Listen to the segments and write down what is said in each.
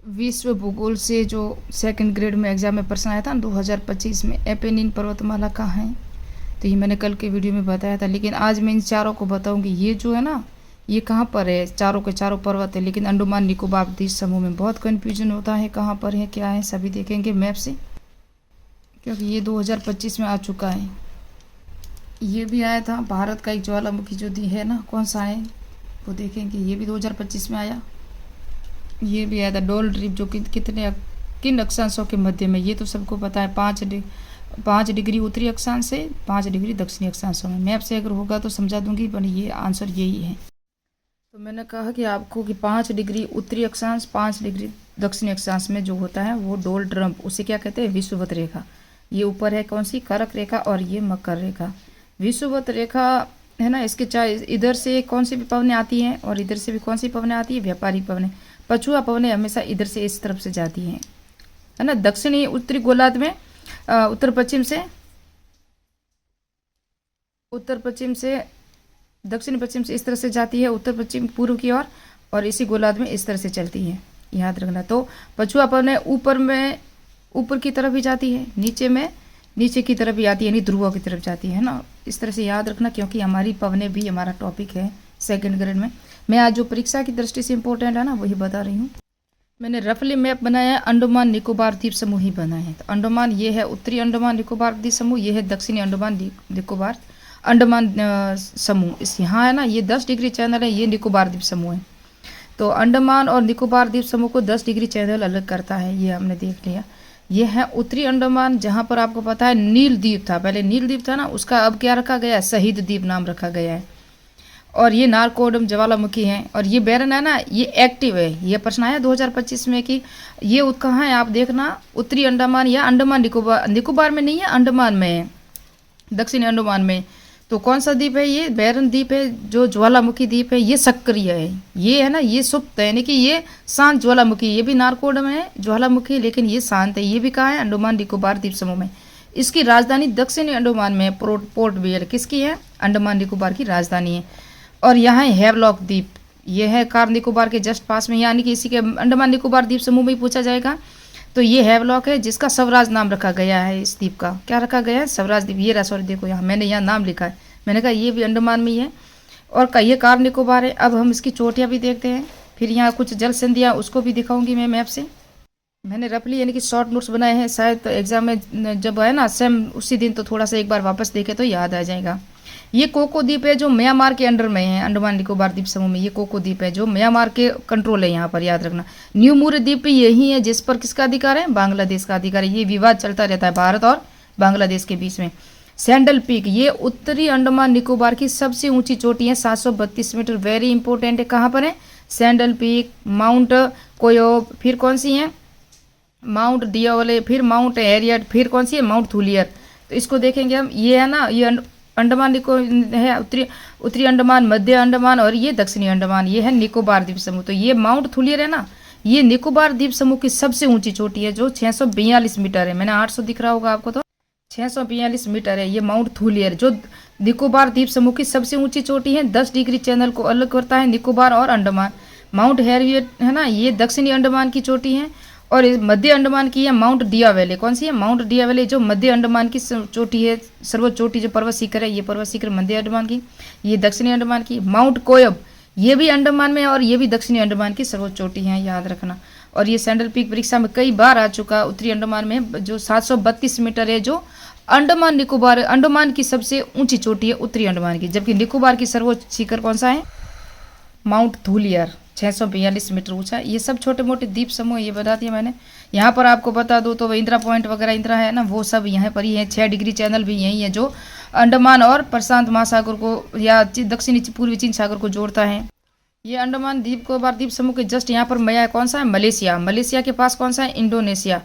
विश्व भूगोल से जो सेकंड ग्रेड में एग्ज़ाम में प्रश्न आया था ना 2025 में, एपेनिन पर्वतमाला कहाँ है। तो ये मैंने कल के वीडियो में बताया था, लेकिन आज मैं इन चारों को बताऊंगी। ये जो है ना, ये कहाँ पर है, चारों के चारों पर्वत है, लेकिन अंडमान निकोबार द्वीप समूह में बहुत कन्फ्यूजन होता है कहाँ पर है क्या है, सभी देखेंगे मैप से, क्योंकि ये 2025 में आ चुका है। ये भी आया था, भारत का एक ज्वालामुखी जो दी है ना, कौन सा है वो देखेंगे, ये भी 2025 में आया। ये भी आया था डोल ड्रिप, जो कि कितने किन अक्षांशों के मध्य में, ये तो सबको पता है, 5 डिग्री उत्तरी अक्षांश से 5 डिग्री दक्षिणी अक्षांशों में। मैप से अगर होगा तो समझा दूंगी, पर ये आंसर यही है। तो मैंने कहा कि आपको कि 5 डिग्री उत्तरी अक्षांश 5 डिग्री दक्षिणी अक्षांश में जो होता है वो डोल ड्रम्प, उसे क्या कहते हैं, विषुवत रेखा। ये ऊपर है कौन सी, करक रेखा, और ये मकर रेखा। विषुवत रेखा है ना, इसके चाहे इधर से कौन सी भी पवनें आती हैं और इधर से भी कौन सी पवनें आती है, व्यापारिक पवनें। पछुआ पवनें हमेशा इधर से इस तरफ से जाती हैं, है ना। दक्षिणी उत्तरी गोलार्ध में उत्तर पश्चिम से दक्षिण पश्चिम से इस तरह से जाती है, उत्तर पश्चिम पूर्व की ओर, और इसी गोलार्ध में इस तरह से चलती है, याद रखना। तो पछुआ पवनें ऊपर की तरफ भी जाती है, नीचे की तरफ भी आती है, यानी ध्रुवों की तरफ जाती है ना। इस तरह से याद रखना, क्योंकि हमारी पवनें भी हमारा टॉपिक है सेकंड ग्रेड में। मैं आज जो परीक्षा की दृष्टि से इम्पोर्टेंट है ना, वही बता रही हूँ। मैंने रफली मैप बनाया है, अंडमान निकोबार द्वीप समूह ही बनाए हैं। तो अंडमान ये है उत्तरी अंडमान निकोबार द्वीप समूह, ये है दक्षिणी अंडमान समूह। इस यहाँ है ना, ये 10 डिग्री चैनल है, ये निकोबार द्वीप समूह है। तो अंडमान और निकोबार द्वीप समूह को 10 डिग्री चैनल अलग करता है, ये हमने देख लिया। ये है उत्तरी अंडमान, जहाँ पर आपको पता है नील द्वीप था, पहले नील द्वीप था ना, उसका अब क्या रखा गया है, शहीद द्वीप नाम रखा गया है। और ये नारकोडम ज्वालामुखी है, और ये बैरन है ना, ये एक्टिव है। ये प्रश्न आया 2025 में कि ये कहाँ है, आप देखना उत्तरी अंडमान या अंडमान निकोबार में नहीं है, अंडमान में है, दक्षिणी अंडमान में। तो कौन सा द्वीप है, ये बैरन द्वीप है, जो ज्वालामुखी द्वीप है, ये सक्रिय है, ये है ना, ये सुप्त है, यानी कि ये शांत ज्वालामुखी। ये भी नारकोडम है ज्वालामुखी, लेकिन ये शांत है। ये भी कहाँ है, अंडमान निकोबार द्वीप समूह में। इसकी राजधानी दक्षिणी अंडमान में पोर्ट ब्लेयर, किसकी है, अंडमान निकोबार की राजधानी है। और यहाँ है हैवलॉक द्वीप, ये है कार निकोबार के जस्ट पास में, यानी कि इसी के अंडमान निकोबार द्वीप समूह में ही पूछा जाएगा। तो ये हैवलॉक है, जिसका स्वराज नाम रखा गया है। इस द्वीप का क्या रखा गया है, स्वराज द्वीप। ये रहा, सॉरी देखो यहाँ मैंने यहाँ नाम लिखा है, मैंने कहा ये भी अंडमान में ही है। और ये कार निकोबार है। अब हम इसकी चोटियाँ भी देखते हैं, फिर यहाँ कुछ जल संधियाँ, उसको भी दिखाऊंगी मैं मैप से। मैंने रफली यानी कि शॉर्ट नोट्स बनाए हैं, शायद तो एग्जाम में जब है ना सेम उसी दिन, तो थोड़ा सा एक बार वापस देखे तो याद आ जाएगा। ये कोको द्वीप है, जो म्यांमार के अंडर में है, अंडमान निकोबार द्वीप समूह में। ये कोको द्वीप है जो म्यांमार के कंट्रोल है, यहाँ पर याद रखना। न्यू मूर द्वीप यही है, जिस पर किसका अधिकार है, बांग्लादेश का अधिकार है। ये विवाद चलता रहता है भारत और बांग्लादेश के बीच में। सैंडल पीक, ये उत्तरी अंडमान निकोबार की सबसे ऊंची चोटी है, 732 मीटर, वेरी इंपॉर्टेंट है। कहाँ पर है, सैंडल पीक, माउंट कोयोब, फिर कौन सी है, माउंट डियावले, फिर माउंट हैरियट, फिर कौन सी है, माउंट थुलियर। तो इसको देखेंगे हम। ये है ना, ये अंडमान है उत्तरी अंडमान, मध्य अंडमान, और ये दक्षिणी अंडमान, ये है निकोबार द्वीप समूह। तो ये माउंट थुलियर है ना, ये निकोबार द्वीप समूह की सबसे ऊंची चोटी है, जो 642 मीटर है। मैंने 800 दिख रहा होगा आपको, तो 642 मीटर है ये माउंट थुलियर, जो निकोबार द्वीप समूह की सबसे ऊंची चोटी है। 10 डिग्री चैनल को अलग करता है निकोबार और अंडमान। माउंट हैरियट है ना, ये दक्षिणी अंडमान की चोटी है। और मध्य अंडमान की है माउंट डियावेले, कौन सी है, माउंट डियावेले, जो मध्य अंडमान की चोटी है, सर्वोच्च चोटी जो पर्वत शिखर है, ये पर्वत शिखर मध्य अंडमान की। ये दक्षिणी अंडमान की। माउंट कोयब, ये भी अंडमान में, और ये भी दक्षिणी अंडमान की सर्वोच्च चोटी है, याद रखना। और ये सैंडल पीक परीक्षा में कई बार आ चुका, उत्तरी अंडमान में, जो 732 मीटर है, जो अंडमान निकोबार, अंडमान की सबसे ऊंची चोटी है उत्तरी अंडमान की। जबकि निकोबार की सर्वोच्च शिखर कौन सा है, माउंट थुलियर, 642 मीटर ऊंचा। ये सब छोटे मोटे द्वीप समूह ये बता दिया मैंने। यहाँ पर आपको बता दो तो इंदिरा पॉइंट वगैरह, इंदिरा है ना, वो सब यहाँ पर ही है। 6 डिग्री चैनल भी यही है, जो अंडमान और प्रशांत महासागर को या दक्षिणी पूर्वी चीन सागर को जोड़ता है। ये अंडमान द्वीप को बार द्वीप समूह के जस्ट यहाँ पर मया कौन सा है, मलेशिया। मलेशिया के पास कौन सा है, इंडोनेशिया।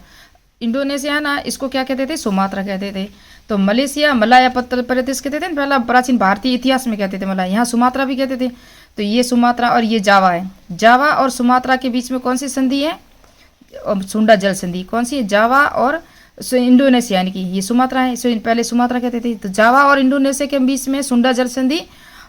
इंडोनेशिया है ना, इसको क्या कहते थे, सुमात्रा कहते थे। तो मलेशिया मलाया प्रदेश कहते थे, पहला प्राचीन भारतीय इतिहास में कहते थे मलाया, यहाँ सुमात्रा भी कहते थे। तो ये सुमात्रा और ये जावा है। जावा और सुमात्रा के बीच में कौन सी संधि है, सुंडा जल संधि। कौन सी है, जावा और इंडोनेशिया, यानी कि ये सुमात्रा है, इसे पहले सुमात्रा कहते थे। तो जावा और इंडोनेशिया के बीच में सुंडा जल संधि।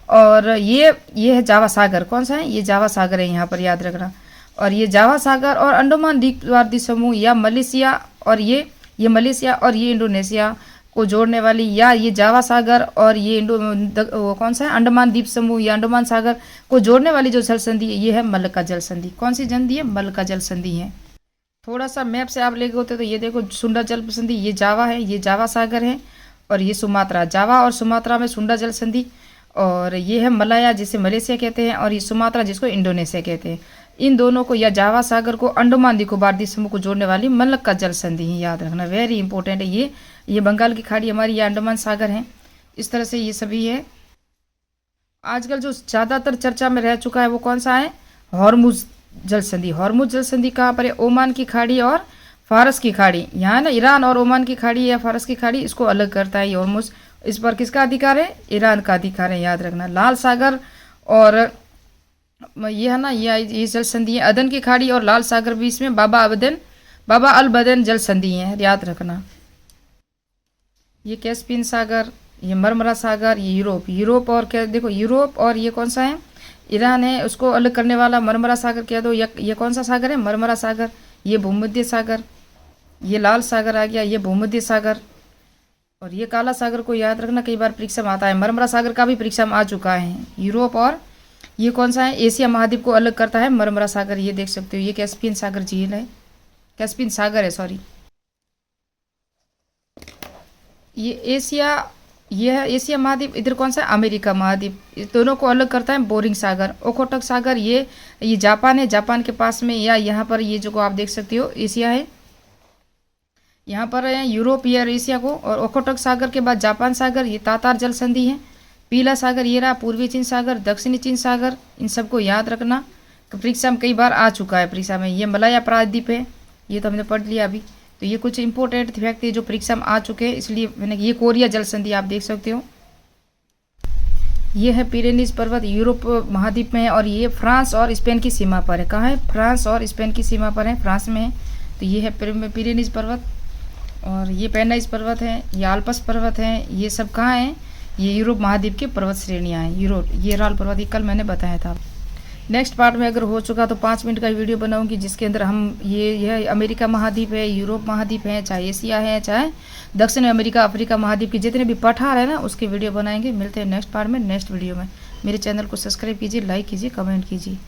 और ये है जावा सागर, कौन सा है, ये जावा सागर है, यहाँ पर याद रखना। और ये जावा सागर और अंडमान निकोबार द्वीप समूह या मलेशिया और ये मलेशिया और ये इंडोनेशिया को जोड़ने वाली, या ये जावा सागर और ये वो कौन सा है, अंडमान द्वीप समूह या अंडमान सागर को जोड़ने वाली जो जल संधि है ये है मलक्का जल संधि। कौन सी संधि है? मलक्का जल संधि है। थोड़ा सा मैप से आप लेके होते तो ये देखो सुंडा जल संधि, ये जावा है, ये जावा सागर है, और ये सुमात्रा, जावा और सुमात्रा में सुंडा जल संधि, और ये है मलाया जिसे मलेशिया कहते हैं, और ये सुमात्रा जिसको इंडोनेशिया कहते हैं। इन दोनों को या जावा सागर को अंडमान निकोबार द्वीप समूह को जोड़ने वाली मलक्का जल संधि ही याद रखना, वेरी इंपॉर्टेंट है। ये बंगाल की खाड़ी हमारी, ये अंडमान सागर है। इस तरह से ये सभी है। आजकल जो ज़्यादातर चर्चा में रह चुका है वो कौन सा है? हॉर्मुज जल संधि। हॉर्मुज जल संधि कहाँ पर है? ओमान की खाड़ी और फारस की खाड़ी, यहाँ ना ईरान और ओमान की खाड़ी या फारस की खाड़ी, इसको अलग करता है ये हॉर्मुज। इस पर किसका अधिकार है? ईरान का अधिकार है, याद रखना। लाल सागर और ये है ना, ये जल संधि है। अदन की खाड़ी और लाल सागर बीच में बाबा अल बदन जल संधि है, याद रखना। ये कैस्पियन सागर, ये मरमरा सागर, ये यूरोप और क्या देखो, यूरोप और ये कौन सा है? ईरान है, उसको अलग करने वाला मरमरा सागर कह दो। ये कौन सा सागर है? मरमरा सागर। ये भूमध्य सागर, ये लाल सागर आ गया, ये भूमध्य सागर। और ये काला सागर को याद रखना, कई बार परीक्षा में आता है। मरमरा सागर का भी परीक्षा में आ चुका है। यूरोप और ये कौन सा है? एशिया महाद्वीप को अलग करता है मरमरा सागर, ये देख सकते हो। ये कैस्पियन सागर झील है, कैस्पियन सागर है, सॉरी। ये है एशिया महाद्वीप। इधर कौन सा है? अमेरिका महाद्वीप। इस दोनों को अलग करता है बोरिंग सागर। ओखोटक सागर ये जापान है, जापान के पास में, या यहाँ पर ये जो आप देख सकते हो एशिया है, यहाँ पर है यूरोप या एशिया को। और ओखोटक सागर के बाद जापान सागर, ये तातार जल संधि है। पीला सागर ये रहा, पूर्वी चीन सागर, दक्षिणी चीन सागर, इन सबको याद रखना, परीक्षा में कई बार आ चुका है परीक्षा में। ये मलाया प्रायद्वीप है, ये तो हमने पढ़ लिया अभी। तो ये कुछ इंपॉर्टेंट फैक्ट है जो परीक्षा में आ चुके हैं, इसलिए मैंने। ये कोरिया जल संधि आप देख सकते हो। ये है पिरेनीज पर्वत, यूरोप महाद्वीप में है, और ये फ्रांस और स्पेन की सीमा पर है। कहाँ है? फ्रांस और स्पेन की सीमा पर है, फ्रांस में है। तो ये है पिरेनीज पर्वत, और ये पेनाइज पर्वत है, ये आल्पस पर्वत है। ये सब कहाँ है? ये यूरोप महाद्वीप की पर्वत श्रेणियाँ हैं। यूरोप, ये राल पर्वत, ये कल मैंने बताया था। नेक्स्ट पार्ट में अगर हो चुका तो 5 मिनट का वीडियो बनाऊंगी, जिसके अंदर हम ये अमेरिका महाद्वीप है, यूरोप महाद्वीप है, चाहे एशिया है, चाहे दक्षिण अमेरिका, अफ्रीका महाद्वीप की जितने भी पठार है ना, उसके वीडियो बनाएंगे। मिलते हैं नेक्स्ट पार्ट में, नेक्स्ट वीडियो में। मेरे चैनल को सब्सक्राइब कीजिए, लाइक कीजिए, कमेंट कीजिए।